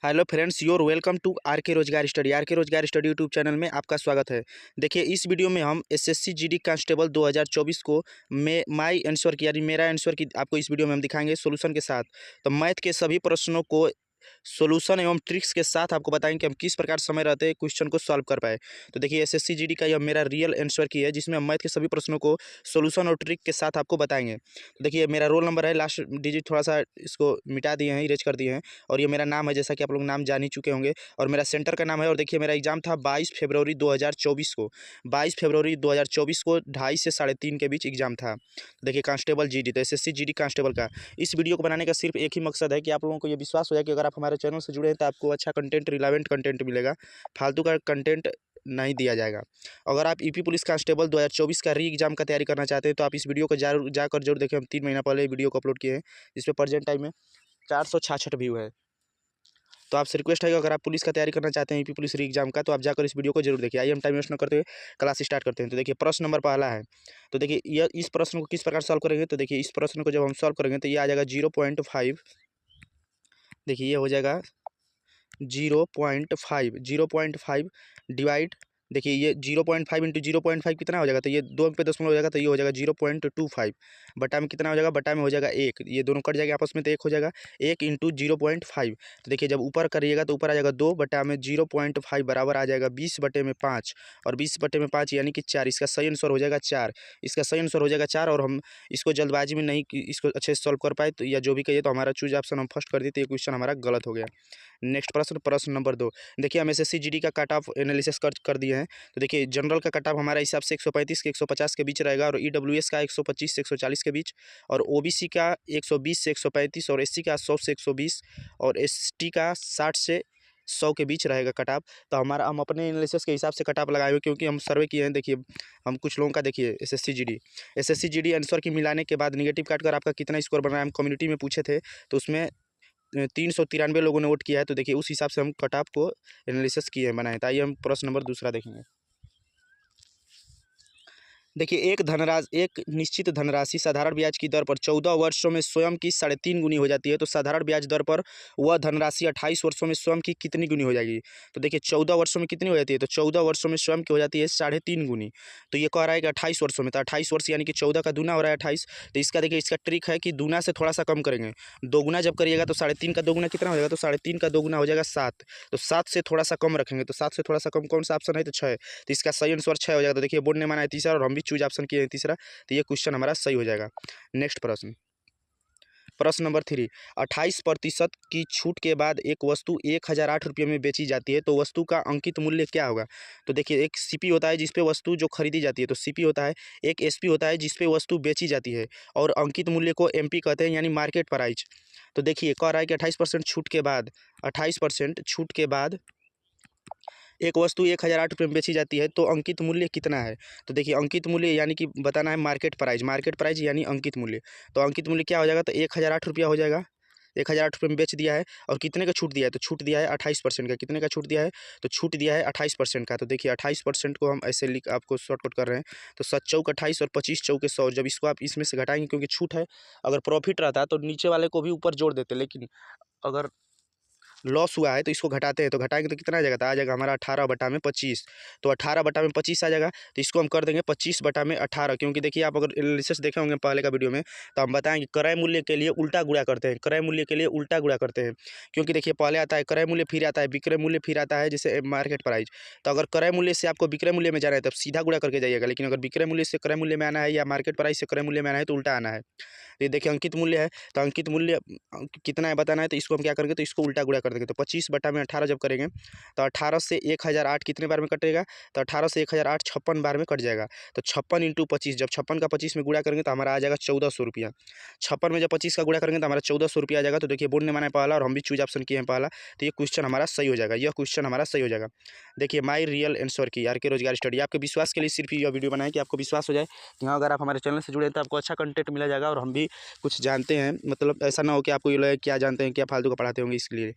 Hello friends, your welcome to R K Rozgar study. Are K Rozgar study YouTube channel में आपका स्वागत है। देखिए, इस वीडियो में हम एसएससी जीडी कांस्टेबल 2024 को माई आंसर की यानी मेरा आंसर की आपको इस वीडियो में हम दिखाएंगे सोल्यूशन के साथ। तो मैथ के सभी प्रश्नों को सॉल्यूशन एवं ट्रिक्स के साथ आपको बताएंगे कि हम किस प्रकार समय रहते क्वेश्चन को सॉल्व कर पाए। तो देखिए, एसएससी जीडी का यह मेरा रियल आंसर की है, जिसमें हम मैथ के सभी प्रश्नों को सॉल्यूशन और ट्रिक के साथ आपको बताएंगे। तो देखिए, मेरा रोल नंबर है, लास्ट डिजिट थोड़ा सा इसको मिटा दिए हैं, इरेज कर दिए हैं। और ये मेरा नाम है, जैसा कि आप लोग नाम जान ही चुके होंगे। और मेरा सेंटर का नाम है। और देखिए, मेरा एग्जाम था 22 फरवरी 2024 को। 22 फरवरी 2024 को 2:30 से 3:30 के बीच एग्जाम था। देखिए, कांस्टेबल जीडी, तो एसएससी जीडी कांस्टेबल का इस वीडियो को बनाने का सिर्फ एक ही मकसद है कि आप लोगों को ये विश्वास हो जाए कि अगर आप हमारे चैनल से जुड़े हैं तो आपको अच्छा कंटेंट, रिलेवेंट कंटेंट मिलेगा, फालतू का कंटेंट नहीं दिया जाएगा। अगर आप यूपी पुलिस कांस्टेबल 2024 का री एग्जाम का तैयारी करना चाहते हैं तो आप इस वीडियो को जाकर जरूर देखें। हम 3 महीना पहले वीडियो को अपलोड किए हैं, जिसपे प्रेजेंट टाइम में 466 व्यू है। तो आपसे रिक्वेस्ट है कि अगर आप पुलिस का तैयारी करना चाहते हैं, यूपी पुलिस री एग्जाम का, तो आप जाकर इस वीडियो को जरूर देखिए। आइए हम टाइम वेस्ट न करते हुए क्लास स्टार्ट करते हैं। तो देखिए, प्रश्न नंबर पहला है। तो देखिए, यह इस प्रश्न को किस प्रकार सॉल्व करेंगे। तो देखिए, इस प्रश्न को जब हम सॉल्व करेंगे तो ये आ जाएगा 0.5। देखिए, ये हो जाएगा 0.5 डिवाइड। देखिए, ये 0.5 इंटू 0.5 कितना हो जाएगा, तो ये 2 पे दशमलव हो जाएगा, तो ये हो जाएगा 0.25। बटा में कितना हो जाएगा, बटा में हो जाएगा 1। ये दोनों कट जाएगा आपस में, तो 1 हो जाएगा। 1 इंटू 0.5। तो देखिए, जब ऊपर करिएगा तो ऊपर आ जाएगा 2, बटा में 0.5 बराबर आ जाएगा 20/5। और 20/5 यानी कि 4। इसका सही आंसर हो जाएगा 4। इसका सही आंसर हो जाएगा 4। और हम इसको जल्दबाजी में नहीं इसको अच्छे से सॉल्व कर पाए, तो या जो भी कहिए, तो हमारा चूज ऑप्शन हम फर्स्ट कर दिए, तो ये क्वेश्चन हमारा गलत हो गया। नेक्स्ट प्रश्न नंबर 2। देखिए, हम एसएससी जीडी का कट ऑफ एनालिसिस कर दिए हैं। तो देखिए, जनरल का कट ऑफ हमारा हिसाब से 135 के 150 के बीच रहेगा, और ईडब्ल्यूएस का 125 से 140 के बीच, और ओबीसी का 120 से 135, और एससी का 100 से 120, और एसटी का 60 से 100 के बीच रहेगा कट ऑफ। तो हम अपने एनालिसिस के हिसाब से कट ऑफ लगाए हुए, क्योंकि हम सर्वे किए हैं। देखिए, हम कुछ लोगों का देखिए एसएससी जीडी आंसर की मिलाने के बाद निगेटिव काट कर आपका कितना स्कोर बना है, हम कम्युनिटी में पूछे थे। तो उसमें 393 लोगों ने वोट किया है। तो देखिए, उस हिसाब से हम कट ऑफ को एनालिसिस किए हैं, बनाए। तो आइए हम प्रश्न नंबर दूसरा देखेंगे। देखिए, एक निश्चित धनराशि साधारण ब्याज की दर पर 14 वर्षों में स्वयं की 3.5 गुनी हो जाती है। तो साधारण ब्याज दर पर वह धनराशि 28 वर्षों में स्वयं की कितनी गुनी हो जाएगी। तो देखिए, 14 वर्षों में कितनी हो जाती है, तो 14 वर्षों में स्वयं की हो जाती है 3.5 गुनी। तो ये कह रहा है कि 28 वर्षों में, तो 28 वर्ष यानी कि 14 का दूना हो रहा है 28। तो इसका देखिए, इसका ट्रिक है कि दूना से थोड़ा सा कम करेंगे। दोगुना जब करिएगा तो 3.5 का दोगुना कितना हो जाएगा, तो 3.5 का दोगुना हो जाएगा 7। तो 7 से थोड़ा सा कम रखेंगे। तो 7 से थोड़ा सा कम कौन सा ऑप्शन है, तो 6। तो इसका सही आंसर 6 हो जाएगा। तो देखिए, बोर्ड ने माना है तीसरा, और हम भी चूज ऑप्शन किए हैं तीसरा। तो ये क्वेश्चन हमारा सही हो जाएगा। नेक्स्ट प्रश्न नंबर 3। 28% की छूट के बाद एक वस्तु 1008 रुपये में बेची जाती है, तो वस्तु का अंकित मूल्य क्या होगा। तो देखिए, एक सीपी होता है जिसपे वस्तु जो खरीदी जाती है, तो सीपी होता है। एक एसपी होता है जिसपे वस्तु बेची जाती है, और अंकित मूल्य को एमपी कहते हैं, यानी मार्केट प्राइस। तो देखिए, कह रहा है कि 28% छूट के बाद 28% छूट के बाद एक वस्तु 1008 रुपये में बेची जाती है, तो अंकित मूल्य कितना है। तो देखिए, अंकित मूल्य यानी कि बताना है मार्केट प्राइस यानी अंकित मूल्य। तो अंकित मूल्य क्या हो जाएगा, तो 1008 रुपया हो जाएगा। 1008 रुपये में बेच दिया है, और कितने का छूट दिया है, तो छूट दिया है 28% का। कितने का छूट दिया है, तो छूट दिया है 28% का। तो देखिए, 28% को हम ऐसे लिख आपको शॉर्टकट कर रहे हैं। तो 7 चौक 28 और 25 चौके 100। जब इसको आप इसमें से घटाएंगे, क्योंकि छूट है, अगर प्रॉफिट रहता तो नीचे वाले को भी ऊपर जोड़ देते, लेकिन अगर लॉस हुआ है तो इसको घटाते हैं। तो घटाएंगे तो कितना आ जाएगा, तो आ जाएगा हमारा 18/25। तो 18/25 आ जाएगा। तो इसको हम कर देंगे 25/18, क्योंकि देखिए, आप अगर एनालिसिस देखे होंगे पहले का वीडियो में, तो हम बताएंगे क्रय मूल्य के लिए उल्टा गुणा करते हैं। क्रय मूल्य के लिए उल्टा गुणा करते हैं, क्योंकि देखिए, पहले आता है क्रय मूल्य, फिर आता है विक्रय मूल्य, फिर आता है जैसे मार्केट प्राइस। तो अगर क्रय मूल्य से आपको विक्रय मूल्य में जाना है, तब सीधा गुणा करके जाइएगा। लेकिन अगर विक्रय मूल्य से क्रय मूल्य में आना है, या मार्केट प्राइस से क्रय मूल्य में आना है, तो उल्टा आना है। ये देखिए, अंकित मूल्य है, तो अंकित मूल्य कितना है बताना है, तो इसको हम क्या करेंगे, तो इसको उल्टा गुणा कर देंगे। तो 25/18 जब करेंगे, तो 18 से 1008 कितने बार में कटेगा, तो 18 से 1008 56 बार में कट जाएगा। तो 56 इंटू 25, जब 56 का 25 में गुणा करेंगे तो हमारा आ जाएगा 1400 रुपया। 56 में जब 25 का गुणा करेंगे तो हमारा 1400 रुपया आ जाएगा। तो देखिए, बोर्ड ने माना है पहला, और हम भी चूज ऑप्शन किए हैं पहला। तो ये क्वेश्चन हमारा सही हो जाएगा। यह क्वेश्चन हमारा सही हो जाएगा। देखिए, माई रियल आंसर की आर के रोजगार स्टडी, आपके विश्वास के लिए सिर्फ यह वीडियो बनाए कि आपको विश्वास हो जाए कि हाँ, अगर आप हमारे चैनल से जुड़े हैं तो आपको अच्छा कंटेंट मिला जाएगा, और हम भी कुछ जानते हैं। मतलब ऐसा ना हो कि आपको ये लगे क्या जानते हैं, क्या फालतू का पढ़ाते होंगे, इसके लिए।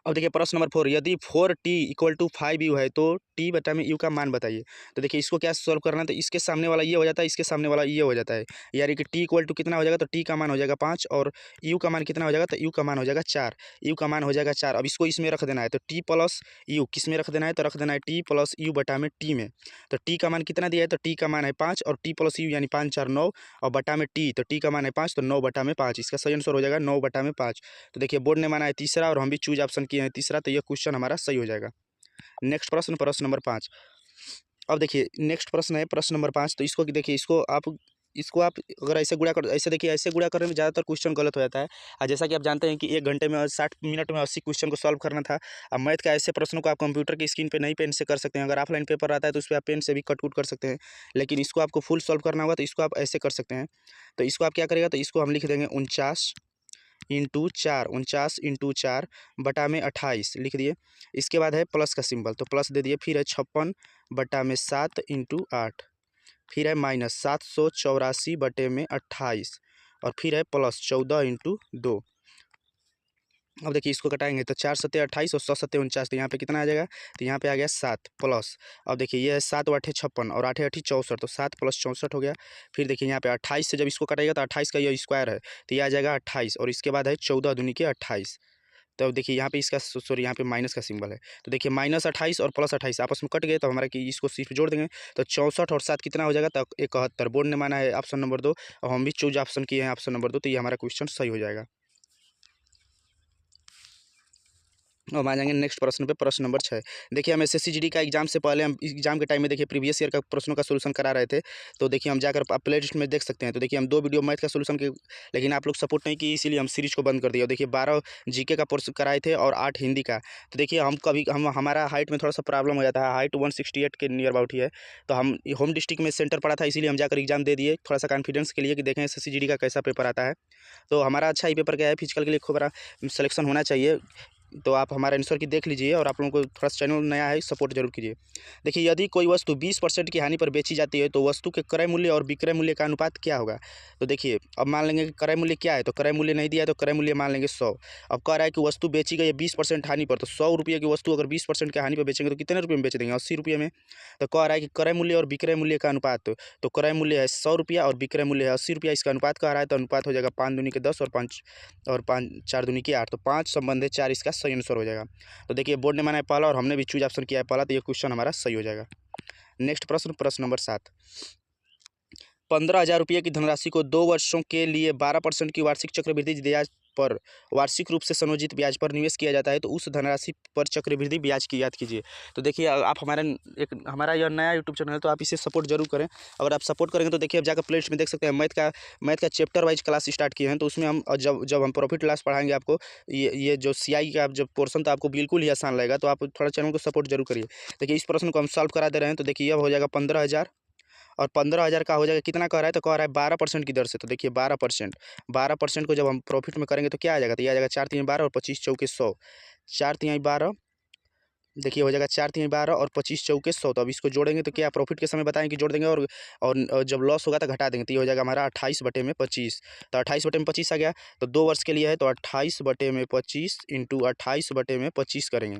अब देखिए प्रश्न नंबर 4, यदि 4t = 5u है तो t बटा में u का मान बताइए। तो देखिए इसको क्या सॉल्व करना है, तो इसके सामने वाला ये हो जाता है, इसके सामने वाला ये हो जाता है, यानी कि t = कितना हो जाएगा, तो t का मान हो जाएगा 5 और u का मान कितना हो जाएगा, तो u का मान हो जाएगा 4, u का मान हो जाएगा 4। अब इसको इसमें रख देना है, तो t प्लस u किस में रख देना है, तो रख देना है t प्लस u बटा में t में। तो t का मान कितना दिया है, तो t का मान है 5 और t प्लस u यानी 5 4 9 और बटा में t, तो t का मान है 5 तो 9 बटा में 5, इसका सही आंसर हो जाएगा 9 बटा में 5। तो देखिए बोर्ड ने माना है तीसरा और हम भी चूज ऑप्शन किए हैं तीसरा, तो यह क्वेश्चन हमारा सही हो जाएगा। नेक्स्ट प्रश्न, प्रश्न नंबर 5। अब देखिए नेक्स्ट प्रश्न है प्रश्न नंबर 5। तो इसको देखिए इसको आप अगर ऐसे गुणा कर, ऐसे देखिए ऐसे गुणा करने में ज़्यादातर क्वेश्चन गलत हो जाता है। और जैसा कि आप जानते हैं कि 1 घंटे में 60 मिनट में 80 क्वेश्चन को सॉल्व करना था। अब मैथ का ऐसे प्रश्नों को आप कंप्यूटर की स्क्रीन पे नहीं पेन से कर सकते हैं, अगर ऑफलाइन पेपर आता है तो उस पर आप पेन से भी कट कुट कर सकते हैं, लेकिन इसको आपको फुल सॉल्व करना होगा तो इसको आप ऐसे कर सकते हैं। तो इसको आप क्या करेगा, तो इसको हम लिख देंगे 49 इंटू 4, 49 इंटू 4 बटा में 28 लिख दिए। इसके बाद है प्लस का सिंबल, तो प्लस दे दिए। फिर है 56 बटा में 7 इंटू 8, फिर है माइनस 784 बटे में 28 और फिर है प्लस 14 इंटू 2। अब देखिए इसको कटाएंगे तो 4 सत्ते 28 और 100 सत्ते 49, तो यहाँ पे कितना आ जाएगा, तो यहाँ पे आ गया 7 प्लस। अब देखिए ये है 7 व 8 56 और 8 8 64, तो 7 प्लस 64 हो गया। फिर देखिए यहाँ पे 28 से जब इसको कटाएगा तो 28 का ये स्क्वायर है, तो ये आ जाएगा 28 और इसके बाद है 14 दूनी के 28। तो अब देखिए यहाँ पे इसका सॉरी यहाँ पे माइनस का सिंबल है, तो देखिए माइनस 28 और प्लस 28 आपस में कट गए, तो हमारा कि इसको सिर्फ जोड़ देंगे तो 64 और 7 कितना हो जाएगा, तो 71। बोर्ड ने माना है ऑप्शन नंबर 2 और हम भी चूज ऑप्शन किए हैं ऑप्शन नंबर 2, तो ये हमारा क्वेश्चन सही हो जाएगा। अब आ जाएंगे नेक्स्ट प्रश्न पे, प्रश्न नंबर 6। देखिए हम एसएससी जीडी का एग्जाम से पहले हम एग्जाम के टाइम में देखिए प्रीवियस ईयर का प्रश्नों का सोल्यूशन करा रहे थे। तो देखिए हम जाकर आप प्ले लिस्ट में देख सकते हैं। तो देखिए हम 2 वीडियो मैथ का सोल्यूशन के, लेकिन आप लोग सपोर्ट नहीं किए इसीलिए हम सीरीज को बंद कर दिया। देखिए 12 जीके का कोर्स कराए थे और 8 हिंदी का। तो देखिए हम हमारा हाइट में थोड़ा सा प्रॉब्लम हो जाता है, हाइट 168 के नियर अबाउट ही है। तो हम होम डिस्ट्रिक्ट में सेंटर पड़ा था, इसीलिए हम जाकर एग्जाम दे दिए थोड़ा सा कॉन्फिडेंस के लिए कि देखें एसएससी जीडी का कैसा पेपर आता है। तो हमारा अच्छा ही पेपर गया है, फिजिकल के लिए खूब बड़ा सिलेक्शन होना चाहिए। तो आप हमारे आंसर की देख लीजिए और आप लोगों को थोड़ा सा चैनल नया है सपोर्ट जरूर कीजिए। देखिए यदि कोई वस्तु 20% की हानि पर बेची जाती है तो वस्तु के क्रय मूल्य और विक्रय मूल्य का अनुपात क्या होगा। तो देखिए अब मान लेंगे कि क्रय मूल्य क्या है, तो क्रय मूल्य नहीं दिया है तो क्रय मूल्य मान लेंगे 100। अब कह रहा है कि वस्तु बेची गई है 20% हानि पर, तो 100 रुपये की वस्तु अगर 20% की हानि पर बेचेंगे तो कितने रुपये में बेच देंगे, 80 रुपये में। तो कह रहा है कि क्रय मूल्य और विक्रय मूल्य का अनुपात, तो क्रय मूल्य है 100 रुपया और विक्रय मूल्य है 80 रुपया, इसका अनुपात कह रहा है, तो अनुपात हो जाएगा 5 दूनी के 10 और 5 4 दूनी के 8, तो 5 संबंधित 4 इसका सही आंसर हो जाएगा। तो देखिए बोर्ड ने माना है पहला और हमने भी चूज ऑप्शन किया है पहला, तो ये क्वेश्चन हमारा सही हो जाएगा। नेक्स्ट प्रश्न, प्रश्न नंबर 7। 15,000 रुपये की धनराशि को 2 वर्षों के लिए 12% की वार्षिक चक्रवृद्धि ब्याज पर वार्षिक रूप से संयोजित ब्याज पर निवेश किया जाता है, तो उस धनराशि पर चक्रवृद्धि ब्याज की याद कीजिए। तो देखिए आप हमारा यह नया यूट्यूब चैनल है तो आप इसे सपोर्ट जरूर करें। अगर आप सपोर्ट करेंगे तो देखिए आप जाकर प्लेलिस्ट में देख सकते हैं मैथ का चैप्टर वाइज क्लास स्टार्ट किए हैं, तो उसमें हम जब हम प्रॉफिट लॉस पढ़ाएंगे आपको ये जो सीआई का जब पोर्सन, तो आपको बिल्कुल ही आसान लगेगा। तो आप थोड़ा चैनल को सपोर्ट जरूर करिए। देखिए इस प्रश्न को हम सॉल्व करा दे रहे हैं। तो देखिए अब हो जाएगा 15,000 और 15,000 का हो जाएगा कितना कह रहा है, तो कह रहा है 12% की दर से। तो देखिए 12% को जब हम प्रॉफिट में करेंगे तो क्या आ जाएगा, तो ये आ जाएगा 4 तीन 12 और 25 चौके 100, 4 तीन 12, देखिए हो जाएगा 4 तीन 12 और 25 चौके 100। तो अब इसको जोड़ेंगे तो क्या प्रॉफिट के समय बताएं कि जोड़ देंगे और जब लॉस होगा तो घटा देंगे, तो ये हो जाएगा हमारा 28 बटे में 25। तो 28 बटे में 25 आ गया, तो 2 वर्ष के लिए है तो 28 बटे में 25 इंटू 28 बटे में 25 करेंगे।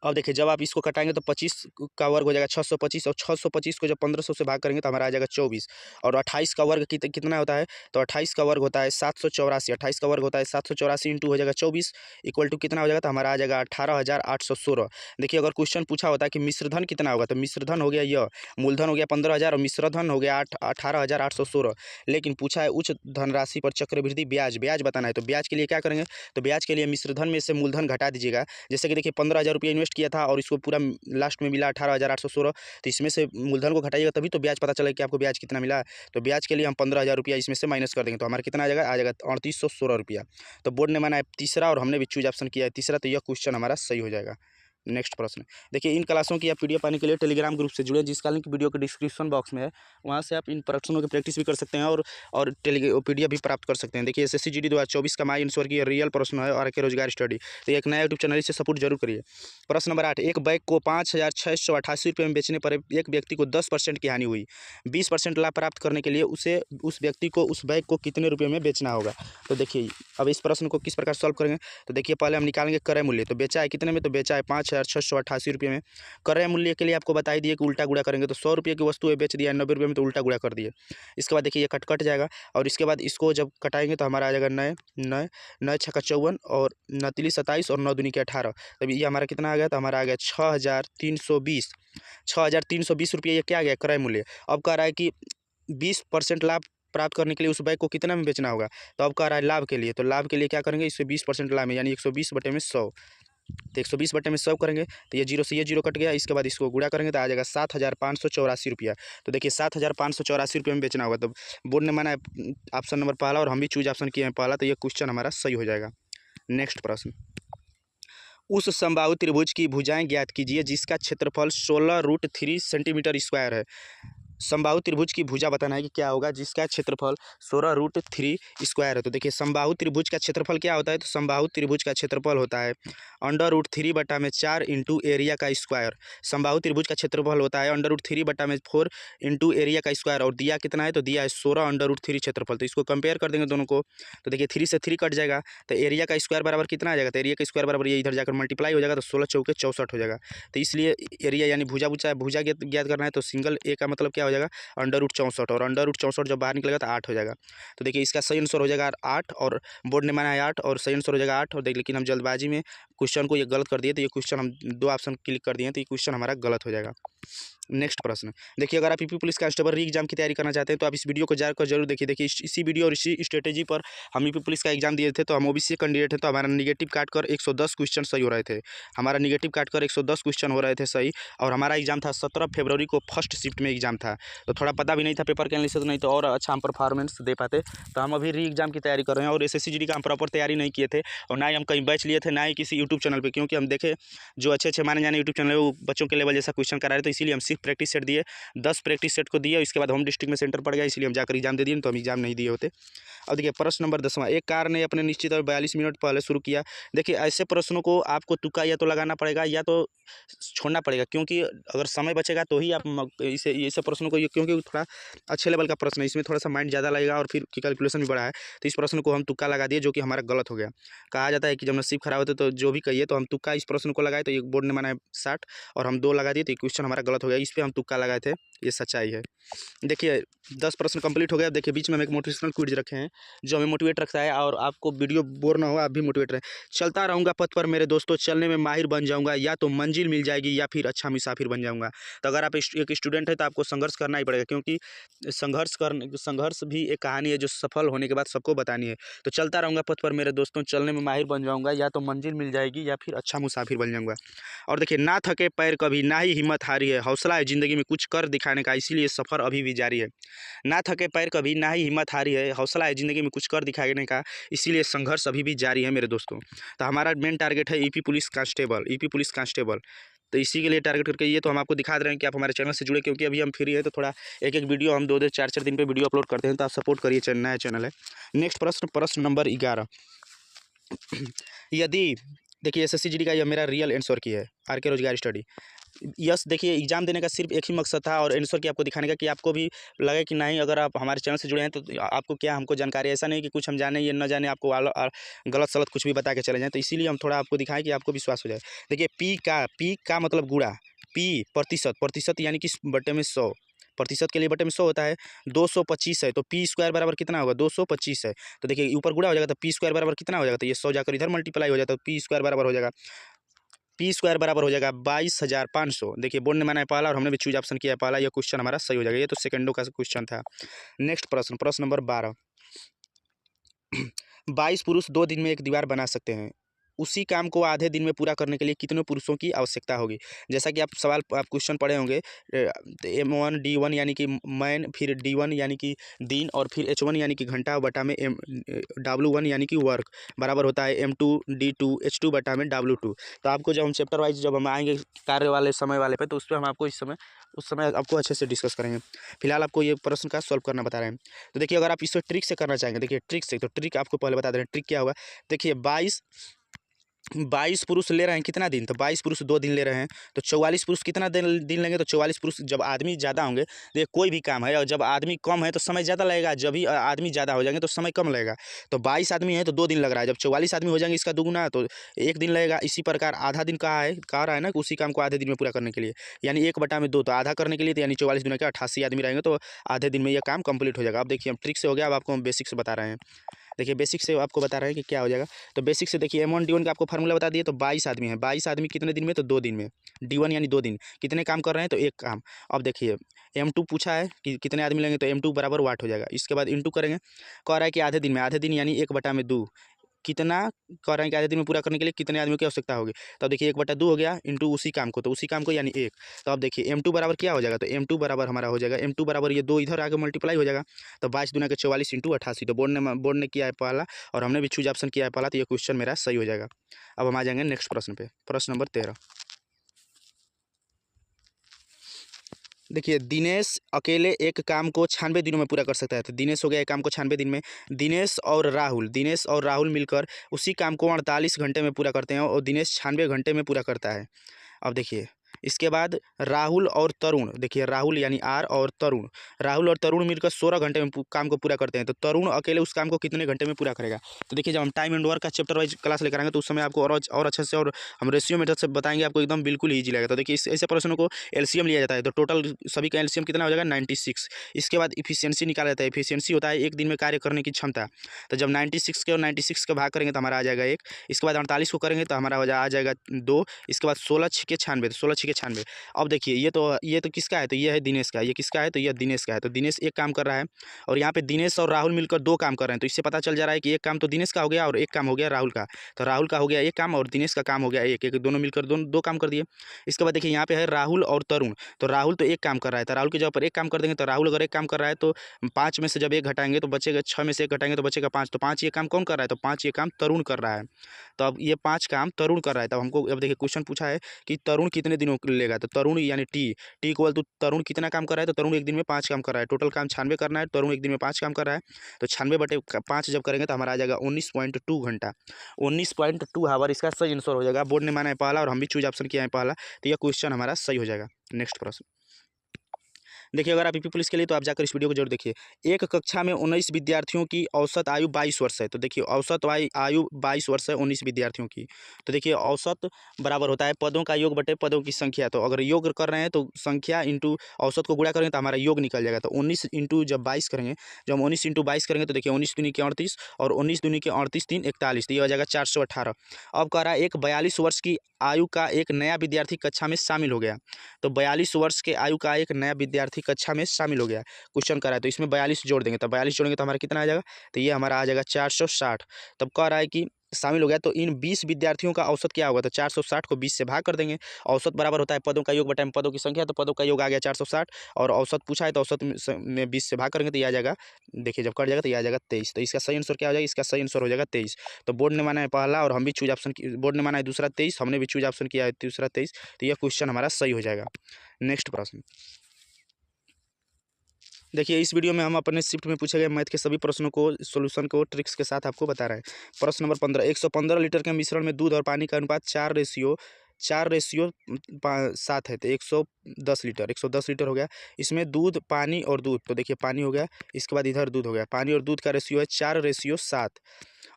अब देखिए जब आप इसको कटाएंगे तो 25 का वर्ग हो जाएगा 625 और 625 को जब 1500 से भाग करेंगे तो हमारा आ जाएगा 24 और 28 का वर्ग कितना होता है, तो 28 का वर्ग होता है 784, 28 का वर्ग होता है 784 इंटू हो जाएगा 24 इक्वल टू कितना हो जाएगा, तो हमारा आ जाएगा 18,816। देखिए अगर क्वेश्चन पूछा होता है कि मिश्रधन कितना होगा, तो मिश्रधन हो गया यह, मूलधन हो गया 15,000 और मिश्रधन हो गया 18,816, लेकिन पूछा है उच्च धनराशि पर चक्रवृद्धि ब्याज बताना है। तो ब्याज के लिए क्या करेंगे, तो ब्याज के लिए मिश्रधन में से मूलधन घटा दीजिएगा। जैसे कि देखिए 15,000 रुपये इन्वेस्ट किया था और इसको पूरा लास्ट में मिला 18,816, तो इसमें से मूलधन को घटाइएगा तभी तो ब्याज पता चलेगा कि आपको ब्याज कितना मिला। तो ब्याज के लिए हम 15,000 रुपया इसमें से माइनस कर देंगे, तो हमारा कितना आ जाएगा 3816 रुपया। तो बोर्ड ने माना है तीसरा और हमने भी चूज ऑप्शन किया है तीसरा, तो यह क्वेश्चन हमारा सही हो जाएगा। नेक्स्ट प्रश्न, देखिए इन क्लासों की आप पीडीएफ पाने के लिए टेलीग्राम ग्रुप से जुड़े, जिसका लिंक वीडियो के डिस्क्रिप्शन बॉक्स में है। वहाँ से आप इन प्रश्नों की प्रैक्टिस भी कर सकते हैं और पीडीएफ भी प्राप्त कर सकते हैं। देखिए एसएससी जीडी 2024 का माई आंसर की रियल प्रश्न है और के रोजगार स्टडी, तो एक नया यूट्यूब चैनल से सपोर्ट जरूर करिए। प्रश्न नंबर 8, एक बैग को 5,688 रुपये में बेचने पर एक व्यक्ति को 10% की हानि हुई। 20% लाभ प्राप्त करने के लिए उस व्यक्ति को उस बैग को कितने रुपये में बेचना होगा। तो देखिए अब इस प्रश्न को किस प्रकार सॉल्व करेंगे, तो देखिए पहले हम निकालेंगे क्रय मूल्य। तो बेचा है कितने में, तो बेचा है 5,688 रुपये में। क्रय मूल्य के लिए आपको बता ही दिए कि उल्टा गुणा करेंगे, तो 100 रुपये की वस्तु है, बेच दिया 90 रुपये में, तो उल्टा गुणा कर दिए। इसके बाद देखिए ये कट जाएगा, और इसके बाद इसको जब कटाएंगे तो हमारा आ जाएगा नए नए नए 54 और 9 27 और 9 दूनी के 18। तब ये हमारा कितना आ गया, तो हमारा आ गया 6,320 रुपये। ये क्या आ गया, क्रय मूल्य। अब कह रहा है कि 20% लाभ प्राप्त करने के लिए उस बैग को कितना में बेचना होगा, तो अब कह रहा है लाभ के लिए। तो लाभ के लिए क्या करेंगे, इससे 20% लाभ में, यानी 120/100। तो 120/100 करेंगे तो ये जीरो से ये जीरो कट गया। इसके बाद इसको गुणा करेंगे तो आ जाएगा 7,584 रुपया। तो देखिए 7,584 रुपये में बेचना होगा। तो बोर्ड ने माना ऑप्शन नंबर पहला, और हम भी चूज ऑप्शन किए हैं पहला, तो ये क्वेश्चन हमारा सही हो जाएगा। नेक्स्ट प्रश्न, उस समबाहु त्रिभुज की भुजाएं ज्ञात कीजिए जिसका क्षेत्रफल 16√3 सेंटीमीटर स्क्वायर है। समबाहु त्रिभुज की भुजा बताना है कि क्या होगा, जिसका क्षेत्रफल 16√3 स्क्वायर है। तो देखिए समबाहु त्रिभुज का क्षेत्रफल क्या होता है, तो समबाहु त्रिभुज का क्षेत्रफल होता है √3/4 इंटू एरिया का स्क्वायर। समबाहु त्रिभुज का क्षेत्रफल होता है √3/4 इंटू एरिया का स्क्वायर, और दिया कितना है, तो दिया है 16√3 क्षेत्रफल। तो इसको कंपेयर कर देंगे दोनों को, तो देखिए 3 से 3 कट जाएगा, तो एरिया का स्क्वायर बराबर कितना आ जाएगा, तो एरिया का स्क्वायर बराबर ये इधर जाकर मल्टीप्लाई हो जाएगा, तो 16 चौके 64 हो जाएगा। तो इसलिए एरिया यानी भुजा भुजा ज्ञात करना है, तो सिंगल ए का मतलब क्या हो जाएगा, √64, और √64 जब बाहर निकलेगा तो 8 हो जाएगा। तो देखिए इसका सही आंसर हो जाएगा 8, और बोर्ड ने माना है 8, और सही आंसर हो जाएगा 8। और देखिए लेकिन हम जल्दबाजी में क्वेश्चन को ये गलत कर दिए, तो ये क्वेश्चन हम 2 ऑप्शन क्लिक कर दिए, तो ये क्वेश्चन हमारा गलत हो जाएगा। नेक्स्ट प्रश्न, देखिए अगर आप यूपी पुलिस कांस्टेबल री एग्जाम की तैयारी करना चाहते हैं तो आप इस वीडियो को जाकर जरूर देखिए। देखिए इसी वीडियो और इसी स्ट्रेटेजी पर हम यूपी पुलिस का एग्जाम दिए थे, तो हम ओबीसी कैंडिडेट हैं, तो हमारा निगेटिव काट कर 110 क्वेश्चन सही हो रहे थे। हमारा निगेटिव काट कर 110 क्वेश्चन हो रहे थे सही, और हमारा एग्जाम था 17 फरवरी को, फर्स्ट शिफ्ट में एग्जाम था। तो थोड़ा पता भी नहीं था पेपर के एनालिसिस, नहीं तो और अच्छा हम परफॉर्मेंस दे पाते। तो हम अभी री एग्जाम की तैयारी कर रहे हैं, और SSC GD का हम प्रॉपर तैयारी नहीं किए थे, और ना ही हम कहीं बैच लिए थे, ना ही किसी यूट्यूब चैनल पर, क्योंकि हम देखे जो अच्छे माने जाने यूट्यूब चैनल है वो बच्चों के लेवल जैसा क्वेश्चन करा रहे, तो इसीलिए हम सिर्फ प्रैक्टिस सेट दिए, 10 प्रैक्टिस सेट को दिए। इसके बाद होम डिस्ट्रिक्ट में सेंटर पड़ गया, इसलिए हम जाकर एग्जाम दे दिए, तो हम एग्जाम नहीं दिए होते। अब देखिए प्रश्न नंबर 10वां, एक कार ने अपने निश्चित और 42 मिनट पहले शुरू किया। देखिए ऐसे प्रश्नों को आपको तुक्का या तो लगाना पड़ेगा या तो छोड़ना पड़ेगा, क्योंकि अगर समय बचेगा तो ही आप इसे ऐसे प्रश्नों को, क्योंकि थोड़ा अच्छे लेवल का प्रश्न है, इसमें थोड़ा सा माइंड ज़्यादा लगेगा और फिर कैलकुलेशन भी बड़ा है, तो इस प्रश्न को हम तुक्का लगा दिए, जो कि हमारा गलत हो गया। कहा जाता है कि जब नसीब खराब होते तो जो भी कहिए, तो हम तुक्का इस प्रश्न को लगाए, तो ये बोर्ड ने माना है 60, और हम 2 लगा दिए, तो ये क्वेश्चन हमारा गलत हो गया। इस पर हम तुक्का लगाए थे, ये सच्चाई है। देखिए 10 प्रश्न कंप्लीट हो गया। देखिए बीच में हम एक मोटिवेशनल क्विज रखे हैं जो हमें मोटिवेट रखता है, और आपको वीडियो बोर ना हो, आप भी मोटिवेट रहें। चलता रहूँगा पथ पर मेरे दोस्तों, चलने में माहिर बन जाऊँगा, या तो मंजिल मिल जाएगी या फिर अच्छा मुसाफिर बन जाऊँगा। तो अगर आप एक स्टूडेंट है तो आपको संघर्ष करना ही पड़ेगा, क्योंकि संघर्ष भी एक कहानी है जो सफल होने के बाद सबको बतानी है। तो चलता रहूँगा पथ पर मेरे दोस्तों, चलने में माहिर बन जाऊँगा, या तो मंजिल मिल जाएगी या फिर अच्छा मुसाफिर बन जाऊँगा। और देखिए ना थके पैर कभी, ना ही हिम्मत हारी है, हौसला है ज़िंदगी में कुछ कर दिखाने का, इसीलिए सफ़र अभी भी जारी है। ना थके पैर कभी, ना ही हिम्मत हारी है, हौसला है ज़िंदगी में कुछ कर दिखाने का, इसीलिए संघर्ष अभी भी जारी है मेरे दोस्तों। तो हमारा मेन टारगेट है यूपी पुलिस कांस्टेबल। तो इसी के लिए टारगेट करके ये तो हम आपको दिखा रहे हैं कि आप हमारे चैनल से जुड़े, क्योंकि अभी हम फ्री है, तो थोड़ा एक वीडियो हम 2-2 4-4 दिन पे वीडियो अपलोड करते हैं, तो आप सपोर्ट करिए, नया चैनल है। नेक्स्ट प्रश्न नंबर 11, यदि देखिए SSC GD का यह मेरा रियल आंसर की है, RK रोजगार स्टडी। यस, देखिए एग्जाम देने का सिर्फ एक ही मकसद था, और आंसर की आपको दिखाने का, कि आपको भी लगे कि नहीं, अगर आप हमारे चैनल से जुड़े हैं तो आपको क्या हमको जानकारी, ऐसा नहीं कि कुछ हम जाने या न जाने, आपको गलत सलत कुछ भी बता के चले जाएँ। तो इसीलिए हम थोड़ा आपको दिखाएं कि आपको विश्वास हो जाए। देखिए पी का मतलब गुणा, पी प्रतिशत यानी कि बटे में 100, प्रतिशत के लिए बटे में 100 होता है। 225 है तो पी स्क्वायर बराबर कितना होगा, 225 है। तो देखिए ऊपर गुणा हो जाएगा, तो पी स्क्वायर बराबर कितना हो जाएगा, तो ये 100 जाकर इधर मल्टीप्लाई हो जाता है, तो पी स्क्वायर बराबर हो जाएगा 22,500। देखिए बोर्ड ने माना है पहला, और हमने भी चूज ऑप्शन किया है पहला, ये क्वेश्चन हमारा सही हो जाएगा। ये तो सेकंडों का क्वेश्चन था। नेक्स्ट प्रश्न नंबर 12, 22 पुरुष 2 दिन में एक दीवार बना सकते हैं, उसी काम को आधे दिन में पूरा करने के लिए कितने पुरुषों की आवश्यकता होगी। जैसा कि आप क्वेश्चन पढ़े होंगे, M1 D1 यानी कि मैन, फिर D1 यानी कि दिन, और फिर H1 यानी कि घंटा बटा में W1 यानी कि वर्क, बराबर होता है M2 D2 H2 बटा में W2। तो आपको जब हम चैप्टर वाइज जब हम आएंगे कार्य वाले समय वाले पे, तो उस पर हम आपको उस समय आपको अच्छे से डिस्कस करेंगे। फिलहाल आपको ये प्रश्न का सॉल्व करना बता रहे हैं। तो देखिए अगर आप इसको ट्रिक से करना चाहेंगे, देखिए ट्रिक से, तो ट्रिक आपको पहले बता दे रहे हैं, ट्रिक क्या होगा। देखिए 22 पुरुष ले रहे हैं कितना दिन, तो 22 पुरुष 2 दिन ले रहे हैं, तो 44 पुरुष कितना दिन लेंगे, तो 44 पुरुष जब आदमी ज़्यादा होंगे, देखिए कोई भी काम है और जब आदमी कम है तो समय ज़्यादा लगेगा, जब भी आदमी ज़्यादा हो जाएंगे तो समय कम लगेगा। तो 22 आदमी है तो 2 दिन लग रहा है, जब 44 आदमी हो जाएंगे इसका दुगुना तो 1 दिन लगेगा। इसी प्रकार आधा दिन कहा रहा है ना कि उसी काम को आधे दिन में पूरा करने के लिए, यानी 1/2 तो आधा करने के लिए, तो यानी 44 दिन क्या 88 आदमी रहेंगे तो आधे दिन में यह काम कंप्लीट हो जाएगा। अब देखिए हम ट्रिक से हो गया, अब आपको हम बेसिक से बता रहे हैं। देखिए बेसिक से आपको बता रहे हैं कि क्या हो जाएगा। तो बेसिक से देखिए M1D1 का आपको फार्मूला बता दिए। तो 22 आदमी है, 22 आदमी कितने दिन में, तो 2 दिन में। D1 यानी 2 दिन, कितने काम कर रहे हैं, तो एक काम। अब देखिए M2 पूछा है कि कितने आदमी लेंगे, तो M2 बराबर वाट हो जाएगा। इसके बाद इंटू करेंगे, कह रहा है कि आधे दिन में, आधे दिन यानी 1/2 कितना कह रहे हैं कि आधे दिन में पूरा करने के लिए कितने आदमियों की आवश्यकता होगी। तो अब देखिए 1/2 हो गया इंटू उसी काम को, तो उसी काम को यानी 1। तो अब देखिए M2 बराबर क्या हो जाएगा, तो M2 बराबर हमारा हो जाएगा, M2 बराबर ये 2 इधर आगे मल्टीप्लाई हो जाएगा, तो 22 दूना के 44 इंटू 88। तो बोर्ड ने किया है पहला और हमने भी चूज ऑप्शन किया है पहला, तो ये क्वेश्चन मेरा सही हो जाएगा। अब हम आ जाएंगे नेक्स्ट प्रश्न पे, प्रश्न नंबर 13। देखिए दिनेश अकेले एक काम को 96 दिनों में पूरा कर सकता है। तो दिनेश हो गया एक काम को 96 दिन में। दिनेश और राहुल मिलकर उसी काम को 48 घंटे में पूरा करते हैं और दिनेश 96 घंटे में पूरा करता है। अब देखिए इसके बाद राहुल और तरुण, देखिए राहुल यानी R और तरुण मिलकर 16 घंटे में काम को पूरा करते हैं। तो तरुण अकेले उस काम को कितने घंटे में पूरा करेगा। तो देखिए जब हम टाइम एंड वर्क का चैप्टर वाइज क्लास लेकर आएंगे तो उस समय आपको और अच्छे से और हम रेशियो मेथड से बताएंगे, आपको एकदम बिल्कुल ईजी लगेगा। तो देखिए ऐसे प्रश्नों को एलसीएम लिया जाता है, तो टोटल सभी का एलसीएम कितना हो जाएगा 96। इसके बाद इफिशियंसी निकाला जाता है, इफिशियंसी होता है एक दिन में कार्य करने की क्षमता। तो जब 96 के और 96 का भाग करेंगे तो हमारा आ जाएगा 1। इसके बाद 48 को करेंगे तो हमारा आ जाएगा 2। इसके बाद 16 छिके 96, तो 16 छिके 96। अब देखिए ये तो किसका है, तो ये है दिनेश का। ये किसका है, तो ये दिनेश का है। तो दिनेश एक काम कर रहा है और यहाँ पे दिनेश और राहुल मिलकर 2 काम कर रहे हैं। तो इससे पता चल जा रहा है कि एक काम तो दिनेश का हो गया और एक काम हो गया राहुल का। तो राहुल का हो गया एक काम और दिनेश का काम हो गया एक, दोनों मिलकर 2 काम कर दिए। इसके बाद देखिए यहाँ पे है राहुल और तरुण। तो राहुल तो एक काम कर रहा है, तो राहुल की जगह पर एक काम कर देंगे। तो राहुल अगर एक काम कर रहा है तो 5 में से जब 1 घटाएंगे तो बचेगा, 6 में से 1 घटाएंगे तो बचेगा 5। तो 5 ये काम कौन कर रहा है, तो 5 ये काम तरुण कर रहा है। तो अब ये 5 काम तरुण कर रहा है। तब हमको अब देखिए क्वेश्चन पूछा है कि तरुण कितने दिनों लेगा। तो तरुण यानी टी इक्वल टू तरुण कितना काम कर रहा है, तो तरुण एक दिन में 5 काम कर रहा है। टोटल काम 96 करना है, तरुण एक दिन में 5 काम कर रहा है। तो 96/5 जब करेंगे तो हमारा आ जाएगा 19.2 घंटा, 19.2 हावर। इसका सही आंसर हो जाएगा। बोर्ड ने माना है पहला और हम भी चूज ऑप्शन किया है पहला, तो यह क्वेश्चन हमारा सही हो जाएगा। नेक्स्ट प्रश्न देखिए, अगर आप यूपी पुलिस के लिए तो आप जाकर इस वीडियो को जरूर देखिए। एक कक्षा में 19 विद्यार्थियों की औसत आयु 22 वर्ष है। तो देखिए औसत आयु 22 वर्ष है 19 विद्यार्थियों की। तो देखिए औसत बराबर होता है पदों का योग बटे पदों की संख्या। तो अगर योग कर रहे हैं तो संख्या इंटू औसत को गुणा करेंगे तो हमारा योग निकल जाएगा। तो 19 इंटू जब 22 करेंगे, जब हम 19 इंटू 22 करेंगे तो देखिए 19 दूनी के 38 और 19 दूनी के 38 3 41, तो ये हो जाएगा 418। अब कह रहा है एक 42 वर्ष की आयु का एक नया विद्यार्थी कक्षा में शामिल हो गया। तो 42 वर्ष के आयु का एक नया विद्यार्थी कक्षा में शामिल हो गया, क्वेश्चन कर रहा है। तो इसमें 42 जोड़ देंगे, तो 42 जोड़ेंगे तो हमारा कितना आ जाएगा, तो ये हमारा आ जाएगा 460। तब कह रहा है कि शामिल हो गया तो इन 20 विद्यार्थियों का औसत क्या होगा, तो 460 को 20 से भाग कर देंगे। औसत बराबर होता है पदों का योग बटा पदों की संख्या। तो पदों का योग आ गया 460 और औसत पूछा है तो औसत में 20 से भाग करेंगे तो ये आ जाएगा, देखिए जब कट जाएगा तो ये आ जाएगा 23। तो इसका सही आंसर क्या हो जाएगा, इसका सही आंसर हो जाएगा 23। तो बोर्ड ने माना है पहला और हम भी चूज ऑप्शन, बोर्ड ने माना है दूसरा 23, हमने भी चूज ऑप्शन किया है दूसरा 23। तो यह क्वेश्चन हमारा सही हो जाएगा। नेक्स्ट प्रश्न देखिए, इस वीडियो में हम अपने शिफ्ट में पूछे गए मैथ के सभी प्रश्नों को सॉल्यूशन को ट्रिक्स के साथ आपको बता रहे हैं। प्रश्न नंबर 15, 115 लीटर के मिश्रण में दूध और पानी का अनुपात 4:7 है। तो 110 लीटर हो गया। इसमें दूध पानी और दूध, तो देखिए पानी हो गया, इसके बाद इधर दूध हो गया। पानी और दूध का रेशियो है 4:7।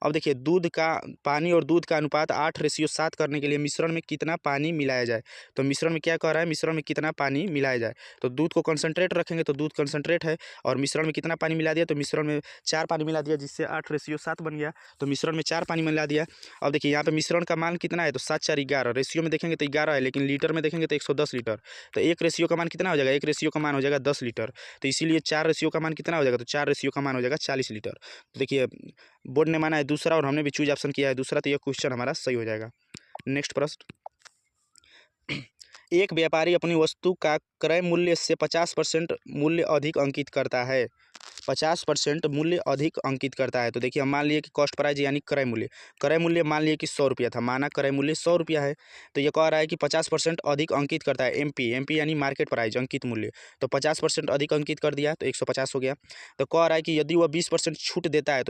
अब देखिए पानी और दूध का अनुपात 8:7 करने के लिए मिश्रण में कितना पानी मिलाया जाए। तो मिश्रण में क्या कह रहा है, मिश्रण में कितना पानी मिलाया जाए। तो दूध को कंसंट्रेट रखेंगे तो दूध कंसंट्रेट है और मिश्रण में कितना पानी मिला दिया, तो मिश्रण में 4 पानी मिला दिया, जिससे 8:7 बन गया। तो मिश्रण में 4 पानी मिला दिया। अब देखिए यहाँ पे मिश्रण का मान कितना है, तो 7 4 11। रेशियो में देखेंगे तो 11 है, लेकिन लीटर में देखेंगे तो 110 लीटर। तो एक रेशियो का मान कितना हो जाएगा, एक रेशियो का मान हो जाएगा 10 लीटर। तो इसीलिए 4 रेशियो का मान कितना हो जाएगा, तो 4 रेशियो का मान हो जाएगा 40 लीटर। तो देखिए बोर्ड ने माना है दूसरा और हमने भी चूज ऑप्शन किया है दूसरा, तो यह क्वेश्चन हमारा सही हो जाएगा। नेक्स्ट प्रश्न एक व्यापारी अपनी वस्तु का क्रय मूल्य से 50% मूल्य अधिक अंकित करता है। 50% मूल्य अधिक अंकित करता है। तो देखिए हम मान लिए कि कॉस्ट प्राइस यानी क्रय मूल्य मान लिए कि 100 रुपया था, माना क्रय मूल्य 100 रुपया है। तो ये कह रहा है कि 50% अधिक अंकित करता है, एमपी यानी मार्केट प्राइस अंकित मूल्य। तो 50% अधिक अंकित कर दिया तो 150 हो गया। तो कह रहा है कि यदि वह 20% छूट देता है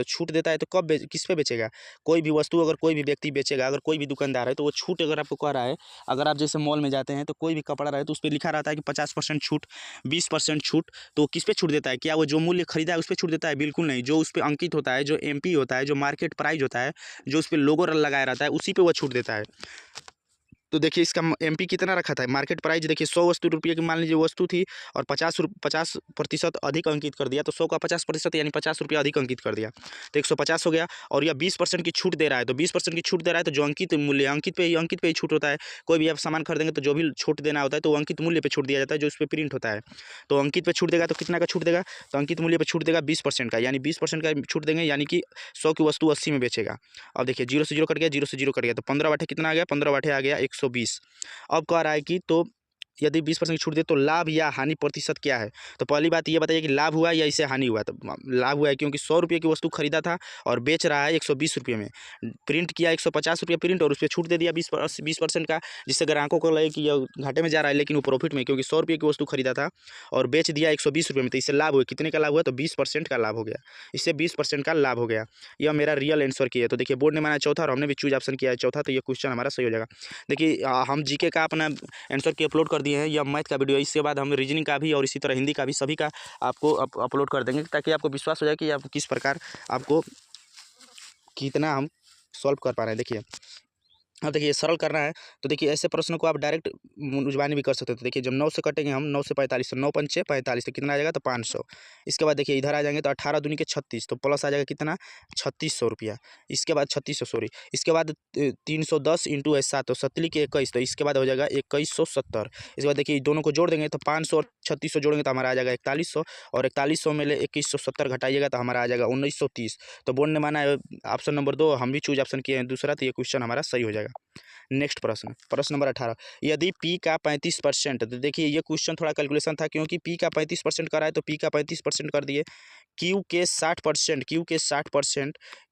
तो कब किस पे बेचेगा? कोई भी वस्तु अगर कोई भी व्यक्ति बेचेगा, अगर कोई भी दुकानदार है तो वो छूट अगर आपको कह रहा है, अगर आप जैसे मॉल में जाते हैं तो कोई भी कपड़ा रहे तो उस पर लिखा रहता है कि 50% छूट, 20% छूट। तो किस पे छूट देता है? क्या वो जो मूल्य खरीदा है उस पे छूट देता है? बिल्कुल नहीं। जो उस पे अंकित होता है, जो एमपी होता है, जो मार्केट प्राइस होता है, जो उस पे लोगो लगाया रहता है, उसी पे वो छूट देता है। तो देखिए इसका एमपी कितना रखा था? मार्केट प्राइस देखिए 100 वस्तु रुपये की मान लीजिए वस्तु थी और 50% अधिक अंकित कर दिया, तो 100 का 50% यानी 50 रुपया अधिक अंकित कर दिया तो 150 हो गया। और यह 20% की छूट दे रहा है, तो 20% की छूट दे रहा है तो जो अंकित मूल्य अंकित पे ही छूट होता है। कोई भी आप सामान खरीदेंगे तो जो भी छूट देना होता है तो वो अंकित मूल्य पे छूट दिया जाता है, जो उस पर प्रिंट होता है। तो अंकित पे छूट देगा तो कितना का छूट देगा? तो अंकित मूल्य पे छूट देगा 20% का, यानी 20% का छूट देंगे, यानी कि 100 की वस्तु 80 में बेचेगा। अब देखिए 0 से 0 कट गया, 0 से 0 कट गया, तो 15 बाटे कितना आ गया? 15 बाटे आ गया 120। अब कह रहा है कि तो यदि 20% की छूट दे तो लाभ या हानि प्रतिशत क्या है? तो पहली बात ये बताइए कि लाभ हुआ या इससे हानि हुआ? तो लाभ हुआ है, क्योंकि 100 रुपये की वस्तु खरीदा था और बेच रहा है 120 रुपये में। प्रिंट किया 150 रुपये प्रिंट और उस पर छूट दे दिया 20% का, जिससे ग्राहकों को लगे कि यह घाटे में जा रहा है, लेकिन वो प्रॉफिट में, क्योंकि 100 रुपये की वस्तु खरीदा था और बेच दिया 120 रुपये में। तो इससे लाभ हुआ, कितने का लाभ हुआ? तो 20% का लाभ हो गया। इससे 20% का लाभ हो गया। यह मेरा रियल आंसर किया है। तो देखिए बोर्ड ने माना चौथा और हमने भी चूज ऑप्शन किया है चौथा, तो ये क्वेश्चन हमारा सही हो जाएगा। देखिए हम जीके का अपना आंसर की अपलोड कर दिए हैं, या मैथ का वीडियो, इसके बाद हम रीजनिंग का भी और इसी तरह हिंदी का भी सभी का आपको अपलोड कर देंगे, ताकि आपको विश्वास हो जाए कि आप किस प्रकार आपको कितना हम सॉल्व कर पा रहे हैं। देखिए अब देखिए सरल करना है, तो देखिए ऐसे प्रश्न को आप डायरेक्ट जुबानी भी कर सकते हैं। तो देखिए जब 9 से कटेंगे हम, 9 से 45, तो 9 पंचे 45, तो कितना आ जाएगा? तो 500। इसके बाद देखिए इधर आ जाएंगे तो 18 दूनी के 36, तो प्लस आ जाएगा कितना? 3600 रुपया। इसके बाद 3600, सॉरी, इसके बाद 310 इंटू 7, तो 7 के 21, तो इसके बाद हो जाएगा 2170। इसके बाद देखिए दोनों को जोड़ देंगे तो 500 और 3600 जोड़ेंगे तो हमारा आ जाएगा 4100, और 4100 में ले 2170 घटाइएगा तो हमारा आ जाएगा 1930। तो बोर्ड ने माना है ऑप्शन नंबर 2, हम भी चूज ऑप्शन किए हैं दूसरा, तो ये क्वेश्चन हमारा सही हो जाएगा। नेक्स्ट प्रश्न नंबर 18, यदि पी का 35%, तो देखिए ये क्वेश्चन थोड़ा कैलकुलेशन था, क्योंकि पी का 35% करा है तो पी का 35% कर दिए। क्यू के 60%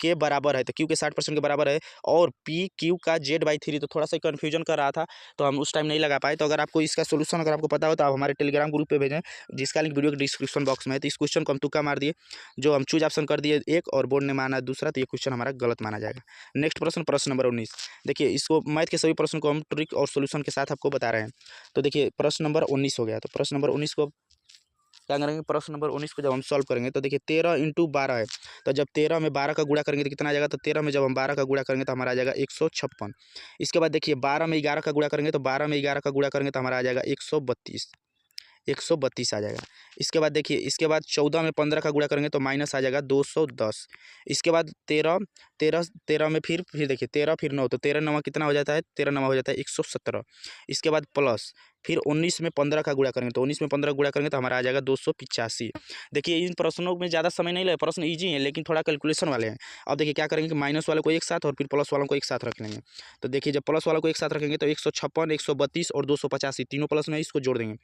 के बराबर है, तो क्यू के 60% के बराबर है, और पी क्यू का Z/3, तो थोड़ा सा कन्फ्यूजन कर रहा था तो हम उस टाइम नहीं लगा पाए। तो अगर आपको इसका सोल्यूशन अगर आपको पता हो तो आप हमारे टेलीग्राम ग्रुप पे भेजें, जिसका लिंक वीडियो के डिस्क्रिप्शन बॉक्स में है। तो इस क्वेश्चन को हम तुक्का मार दिए, जो हम चूज ऑप्शन कर दिए एक और बोर्ड ने माना दूसरा, तो ये क्वेश्चन हमारा गलत माना जाएगा। नेक्स्ट प्रश्न नंबर 19, देखिए इसको मैथ के सभी प्रश्न को हम ट्रिक और सोल्यूशन के साथ आपको बता रहे हैं। तो देखिए प्रश्न नंबर 19 हो गया, तो प्रश्न नंबर 19 को क्या करेंगे? प्रश्न नंबर 19 को जब हम सॉल्व करेंगे तो देखिए 13 इंटू 12 है, तो जब 13 में 12 का गुणा करेंगे तो कितना आ जाएगा? तो 13 में जब हम 12 का गुणा करेंगे तो हमारा आ जाएगा 156। इसके बाद देखिए 12 में 11 का गुणा करेंगे, तो 12 में 11 का गुणा करेंगे तो हमारा आ जाएगा 132 आ जाएगा। इसके बाद देखिए, इसके बाद 14 में 15 का गुणा करेंगे तो माइनस आ जाएगा 210। इसके बाद 13 में फिर देखिए 13 फिर 9, तो 13 9 कितना हो जाता है? 13 9 हो जाता है 117। इसके बाद प्लस फिर 19 में 15 का गुणा करेंगे, तो 19 में 15 गुणा करेंगे तो हमारा आ जाएगा 285। देखिए इन प्रश्नों में ज़्यादा समय नहीं लगे, प्रश्न ईजी हैं लेकिन थोड़ा कैलकुलेशन वाले हैं। अब देखिए क्या करेंगे कि माइनस वाले को एक साथ और फिर प्लस वालों को एक साथ रख लेंगे। तो देखिए जब प्लस वालों को एक साथ रखेंगे तो 156, 132 और 285 तीनों प्लस में, इसको जोड़ देंगे।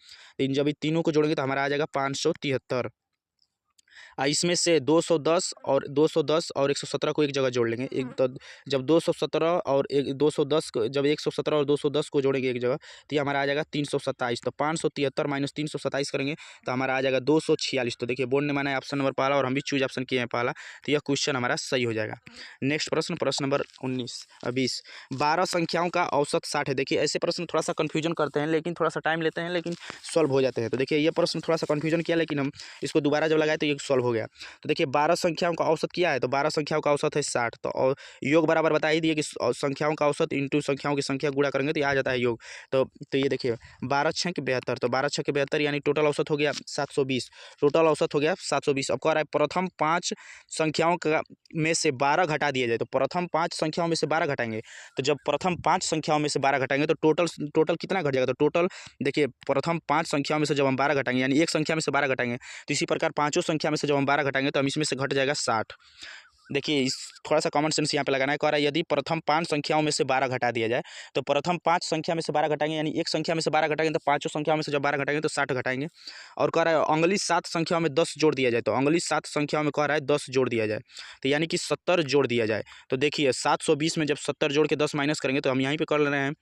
इन जब तीनों को जोड़ेंगे तो हमारा आ जाएगा 573। इसमें से 210 और 117 को एक जगह जोड़ लेंगे। एक तो जब 217 और 210 को, जब 117 और 210 को जोड़ेंगे एक जगह तो ये हमारा आ जाएगा 327। तो 573 माइनस 327 करेंगे तो हमारा आ जाएगा 246। तो देखिए बोर्ड ने माना है ऑप्शन नंबर पहला और हम भी चूज ऑप्शन किए हैं पहला, तो यह क्वेश्चन हमारा सही हो जाएगा। नेक्स्ट प्रश्न नंबर 20, 12 संख्याओं का औसत 60 है। देखिए ऐसे प्रश्न थोड़ा सा कन्फ्यूजन करते हैं, लेकिन थोड़ा सा टाइम लेते हैं, लेकिन सॉल्व हो जाते हैं। तो देखिए ये प्रश्न थोड़ा सा कन्फ्यूजन किया, लेकिन हम इसको दोबारा जब लगाए तो ये सॉल्व हो गया। तो देखिए 12 संख्याओं का औसत क्या है? तो 12 संख्याओं का औसत है 60। तो और योग बराबर बता ही दिए कि संख्याओं का औसत इंटू संख्याओं की संख्या गुणा करेंगे तो ये आ जाता है योग। तो ये देखिए 12 6 के 72, तो 12 6 के 72 यानी टोटल औसत हो गया 720। टोटल औसत हो गया 720। अब कह रहा है प्रथम 5 संख्याओं का में से 12 घटा दिया जाए, तो प्रथम 5 संख्याओं में से 12 घटाएंगे। तो जब प्रथम 5 संख्याओं में से 12 घटाएंगे तो टोटल कितना घट जाएगा? तो टोटल देखिए प्रथम 5 संख्याओं में से जब हम 12 घटाएंगे, यानी एक संख्या में से 12 घटाएंगे, तो इसी प्रकार पाँचों संख्या में से जब हम 12 घटाएंगे तो हम इसमें से घट जाएगा 60। देखिए इस थोड़ा सा कॉमन सेंस यहाँ पे लगाना है। कह रहा है यदि प्रथम 5 संख्याओं में से 12 घटा दिया जाए, तो प्रथम 5 संख्या में से 12 घटाएंगे, यानी एक संख्या में से 12 घटाएंगे तो पाँचों संख्याओं में से जब 12 घटाएंगे तो 60 घटाएंगे। और कह रहा है अंगुली 7 संख्याओं में 10 जोड़ दिया जाए, तो अंगुली 7 संख्याओं में कह रहा है 10 जोड़ दिया जाए, तो यानी कि 70 जोड़ दिया जाए। तो देखिए 720 में जब 70 जोड़ के 10 माइनस करेंगे तो हम यहीं पर कर ले रहे हैं,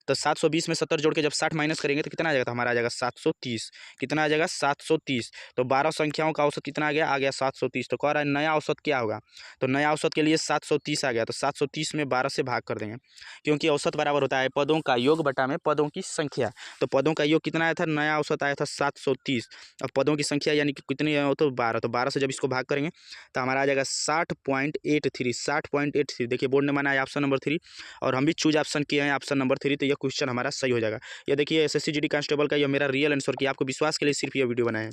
तो 720 में 70 जोड़ के जब 60 माइनस करेंगे तो कितना आ जाएगा, तो हमारा आ जाएगा 730। कितना आ जाएगा 730। तो 12 संख्याओं का औसत कितना आ गया 730। तो कह रहा है नया औसत क्या होगा, तो नया औसत के लिए 730 आ गया, तो 730 में 12 से भाग कर देंगे, क्योंकि औसत बराबर होता है पदों का योग बटा में पदों की संख्या। तो पदों का योग कितना आया था, नया औसत आया था 730, और पदों की संख्या यानी कि कितनी है तो 12, तो 12 से जब इसको भाग करेंगे तो हमारा आ जाएगा 60.83। 60.83 देखिए बोर्ड ने माना है ऑप्शन नंबर 3, और हम भी चूज ऑप्शन किए हैं ऑप्शन नंबर 3, तो यह क्वेश्चन हमारा सही हो जाएगा। ये देखिए एसएससी जीडी कांस्टेबल का यह मेरा रियल आंसर किया, आपको विश्वास के लिए सिर्फ यह वीडियो बनाया है।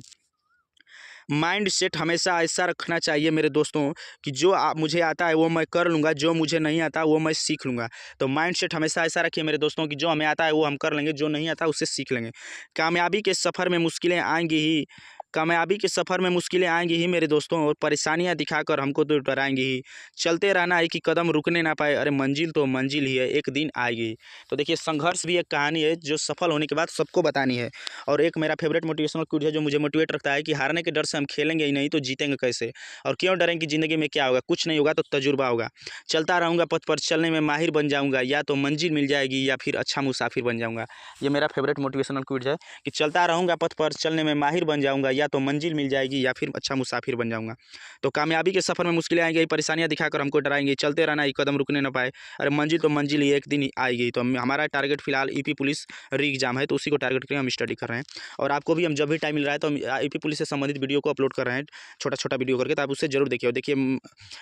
माइंड सेट हमेशा ऐसा रखना चाहिए मेरे दोस्तों कि जो मुझे आता है वो मैं कर लूँगा, जो मुझे नहीं आता वो मैं सीख लूँगा। तो माइंड सेट हमेशा ऐसा रखिए मेरे दोस्तों कि जो हमें आता है वो हम कर लेंगे, जो नहीं आता उससे सीख लेंगे। कामयाबी के सफ़र में मुश्किलें आएंगी ही, कामयाबी के सफ़र में मुश्किलें आएंगी ही मेरे दोस्तों, और परेशानियां दिखाकर हमको तो डराएंगी ही। चलते रहना है कि कदम रुकने ना पाए, अरे मंजिल तो मंजिल ही है, एक दिन आएगी। तो देखिए संघर्ष भी एक कहानी है जो सफल होने के बाद सबको बतानी है। और एक मेरा फेवरेट मोटिवेशनल क्विज है जो मुझे मोटिवेट रखता है कि हारने के डर से हम खेलेंगे ही नहीं तो जीतेंगे कैसे, और क्यों डरेंगे कि ज़िंदगी में क्या होगा, कुछ नहीं होगा तो तजुर्बा होगा। चलता रहूँगा पथ पर चलने में माहिर बन जाऊँगा, या तो मंजिल मिल जाएगी या फिर अच्छा मुसाफिर बन जाऊँगा। ये मेरा फेवरेट मोटिवेशनल क्विज है कि चलता रहूँगा पथ पर चलने में माहिर बन जाऊँगा, या तो मंजिल मिल जाएगी या फिर अच्छा मुसाफिर बन जाऊँगा। तो कामयाबी के सफ़र में मुश्किलें आएंगी, परेशानियां दिखाकर हमको डराएंगे, चलते रहना ही कदम रुकने ना पाए, अरे मंजिल तो मंजिल ही एक दिन ही आएगी। तो हमारा टारगेट फिलहाल ईपी पुलिस री एग्जाम है, तो उसी को टारगेट करके हम स्टडी कर रहे हैं। और आपको भी हम जब भी टाइम मिल रहा है तो हम ईपी पुलिस से संबंधित वीडियो को अपलोड कर रहे हैं, छोटा छोटा वीडियो करके, तो आप उससे जरूर देखिए। और देखिए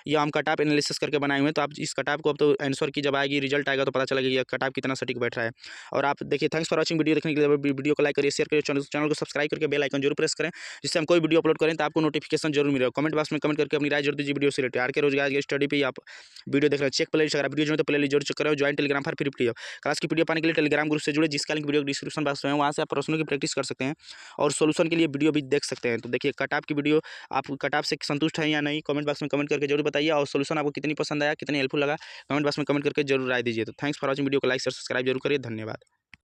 ये हम कट ऑफ एनालिसिस करके बनाए हुए हैं, तो आप इस कट ऑफ को अब तो आंसर की जब आएगी रिजल्ट आएगा तो पता चलेगा कि कट ऑफ कितना सटीक बैठ रहा है। और आप देखिए थैंक्स फॉर वॉचिंग, वीडियो देखने के लिए वीडियो को लाइक करिए, शेयर करिए, चैनल को सब्सक्राइब करके बेल आइकन जरूर प्रेस करें, जिससे हम कोई वीडियो अपलोड करें तो आपको नोटिफिकेशन जरूर मिलेगा। कमेंट बॉक्स में कमेंट करके अपनी राय जरूर दीजिए वीडियो से रिलेटेड। आर के रोजगार की स्टडी पे आप वीडियो देख रहे हैं, चेक प्लेलिस्ट, अगर वीडियो जो है तो प्लेलिस्ट जरूर चेक करें। ज्वाइन टेलीग्राम पर फ्री हो क्लास की वीडियो पाने के लिए टेलीग्राम ग्रुप से जुड़े, जिसका लिंक वीडियो डिस्क्रिप्शन बॉक्स में है, वहाँ से आप प्रश्नों की प्रैक्टिस कर सकते हैं और सोल्यूशन के लिए वीडियो भी देख सकते हैं। तो देखिए कट ऑफ की वीडियो, आप कट ऑफ से संतुष्ट हैं या नहीं, कमेंट बॉक्स में कमेंट करके जरूर बताइए, और सोल्यूशन आपको कितनी पसंद आया, कितनी हेल्पफुल लगा, कमेंट बॉक्स में कमेंट करके जरूर राय दीजिए। तो थैंक्स फॉर वॉचिंग, वीडियो को लाइक शेयर सब्सक्राइब जरूर करिए, धन्यवाद।